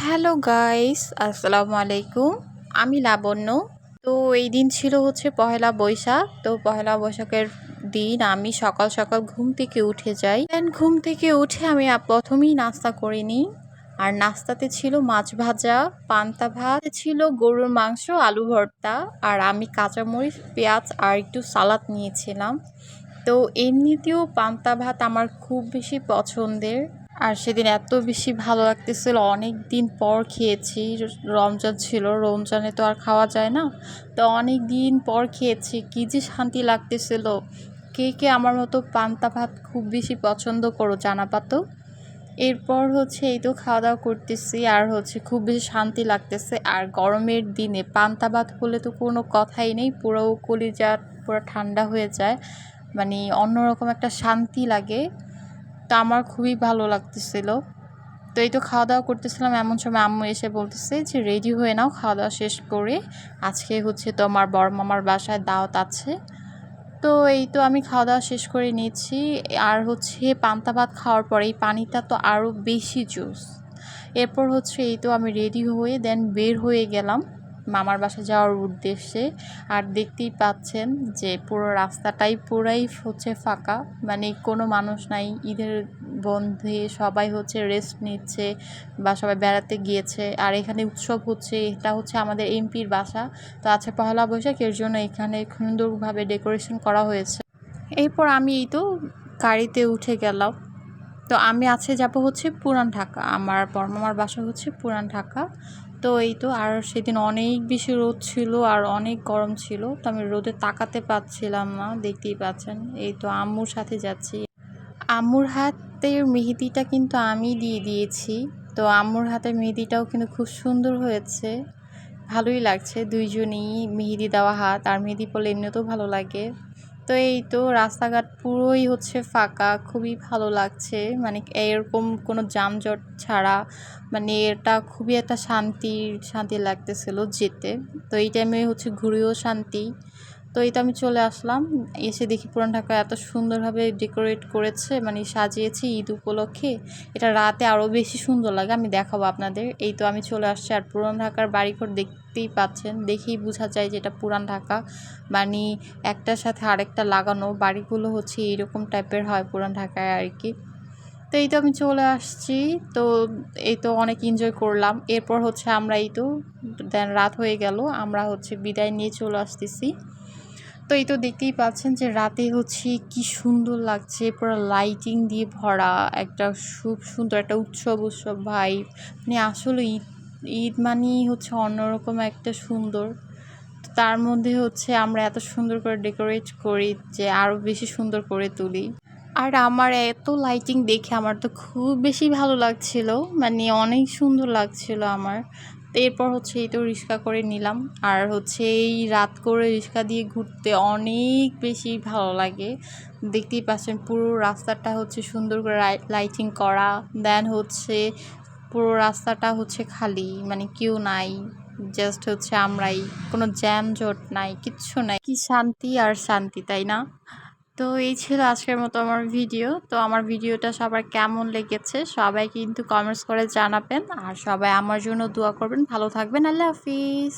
Hello guys, আসসালামু আলাইকুম। আমি লাবণ্য। তো এই দিন ছিল হচ্ছে পহেলা বৈশাখ। তো পহেলা বৈশাখের দিন আমি সকাল সকাল ঘুম থেকে উঠে যাই। দেন ঘুম থেকে উঠে আমি প্রথমেই নাস্তা করে নিই। আর নাস্তাতে ছিল মাছ ভাজা, পান্তা ভাত, ছিল গরুর মাংস, আলু ভর্তা, আর আমি কাঁচামরিচ, পেঁয়াজ আর একটু সালাদ নিয়েছিলাম। তো এমনিতেও পান্তা ভাত আমার খুব বেশি পছন্দের। আর সেদিন এত বেশি ভালো লাগতেছিল, অনেক দিন পর খেয়েছি। রমজান ছিল, রমজানে তো আর খাওয়া যায় না। তো অনেক দিন পর খেয়েছি, কী যে শান্তি লাগতেছিল। কে কে আমার মতো পান্তা ভাত খুব বেশি পছন্দ করো জানাবা তো। এরপর হচ্ছে এই তো খাওয়া দাওয়া করতেছি, আর হচ্ছে খুব বেশি শান্তি লাগতেছে। আর গরমের দিনে পান্তা ভাত হলে তো কোনো কথাই নেই, পুরো কলিজা পুরো ঠান্ডা হয়ে যায়, মানে অন্যরকম একটা শান্তি লাগে। তো আমার খুবই ভালো লাগতেছিল। তো এই তো খাওয়া দাওয়া করতেছিলাম, এমন সময় আম্মু এসে বলতেছে যে রেডি হয়ে নাও, খাওয়া দাওয়া শেষ করে আজকে হচ্ছে তো আমার বড় মামার বাসায় দাওয়াত আছে। তো এই তো আমি খাওয়া দাওয়া শেষ করে নিয়েছি। আর হচ্ছে পান্তা ভাত খাওয়ার পরে এই পানিটা তো আরও বেশি জুস। এরপর হচ্ছে এই তো আমি রেডি হয়ে দেন বের হয়ে গেলাম মামার বাসা যাওয়ার উদ্দেশ্যে। আর দেখতেই পাচ্ছেন যে পুরো রাস্তাটাই পুরাই হচ্ছে ফাঁকা, মানে কোনো মানুষ নাই। ঈদের বন্ধে সবাই হচ্ছে রেস্ট নিচ্ছে বা সবাই বেড়াতে গিয়েছে। আর এখানে উৎসব হচ্ছে, এটা হচ্ছে আমাদের এমপির বাসা। তো আছে পহেলা বৈশাখ, এর জন্য এখানে সুন্দরভাবে ডেকোরেশন করা হয়েছে। এরপর আমি এই তো গাড়িতে উঠে গেলাম। তো আমি যাব হচ্ছে পুরান ঢাকা, আমার বড়মামার বাসা হচ্ছে পুরান ঢাকা। তো এই তো, আর সেদিন অনেক বেশি রোদ ছিল আর অনেক গরম ছিল, তো আমি রোদে তাকাতে পাচ্ছিলাম না, দেখতেই পাচ্ছেন। এই তো আম্মুর সাথে যাচ্ছি। আম্মুর হাতের মেহেদিটা কিন্তু আমি দিয়ে দিয়েছি। তো আম্মুর হাতের মেহেদিটাও কিন্তু খুব সুন্দর হয়েছে, ভালোই লাগছে। দুইজনেই মেহেদি দেওয়া হাত, আর মেহেদি পরলে এমনিতেও ভালো লাগে। তো এই তো রাস্তাঘাট পুরোই হচ্ছে ফাঁকা, খুবই ভালো লাগছে, মানে এরকম কোনো যানজট ছাড়া। মানে এটা খুবই একটা শান্তি লাগতেছিল যেতে। তো এই টাইমে হচ্ছে ঘুরেও শান্তি। তো এই তো আমি চলে আসলাম, এসে দেখি পুরান ঢাকা এত সুন্দরভাবে ডেকোরেট করেছে, মানে সাজিয়েছে ঈদ উপলক্ষে। এটা রাতে আরও বেশি সুন্দর লাগে, আমি দেখাবো আপনাদের। এই তো আমি চলে আসছি, আর পুরান ঢাকার বাড়িঘর দেখতেই পাচ্ছেন, দেখেই বোঝা যায় যে এটা পুরান ঢাকা, মানে একটার সাথে আরেকটা লাগানো বাড়িগুলো হচ্ছে এইরকম টাইপের হয় পুরান ঢাকায় আর কি। তো এই তো আমি চলে আসছি। তো এই তো অনেক এনজয় করলাম। এরপর হচ্ছে আমরা এই তো দেন রাত হয়ে গেল, আমরা হচ্ছে বিদায় নিয়ে চলে আসতেছি। তো এই তো দেখতেই পাচ্ছেন যে রাতে হচ্ছে কি সুন্দর লাগছে, পুরো লাইটিং দিয়ে ভরা একটা খুব সুন্দর একটা উৎসব ভাইব। মানে আসলে ঈদ ঈদ মানেই হচ্ছে অন্যরকম একটা সুন্দর। তো তার মধ্যে হচ্ছে আমরা এত সুন্দর করে ডেকোরেট করি যে আরও বেশি সুন্দর করে তুলি। আর আমার এত লাইটিং দেখে আমার তো খুব বেশি ভালো লাগছিল, মানে অনেক সুন্দর লাগছিল আমার। তো এরপর হচ্ছে এই তো রিক্সা করে নিলাম। আর হচ্ছে এই রাত করে রিক্সা দিয়ে ঘুরতে অনেক বেশি ভালো লাগে। দেখতেই পাচ্ছেন পুরো রাস্তাটা হচ্ছে সুন্দর করে লাইটিং করা। দেন হচ্ছে পুরো রাস্তাটা হচ্ছে খালি, মানে কেউ নাই, জাস্ট হচ্ছে আমরাই, কোনো জ্যাম জট নাই, কিচ্ছু নাই। কি শান্তি আর শান্তি, তাই না? তো এই ছিল আজকের মতো আমার ভিডিও। তো আমার ভিডিওটা সবার কেমন লেগেছে সবাই কিন্তু কমেন্টস করে জানাবেন, আর সবাই আমার জন্য দোয়া করবেন। ভালো থাকবেন, আল্লাহ হাফিজ।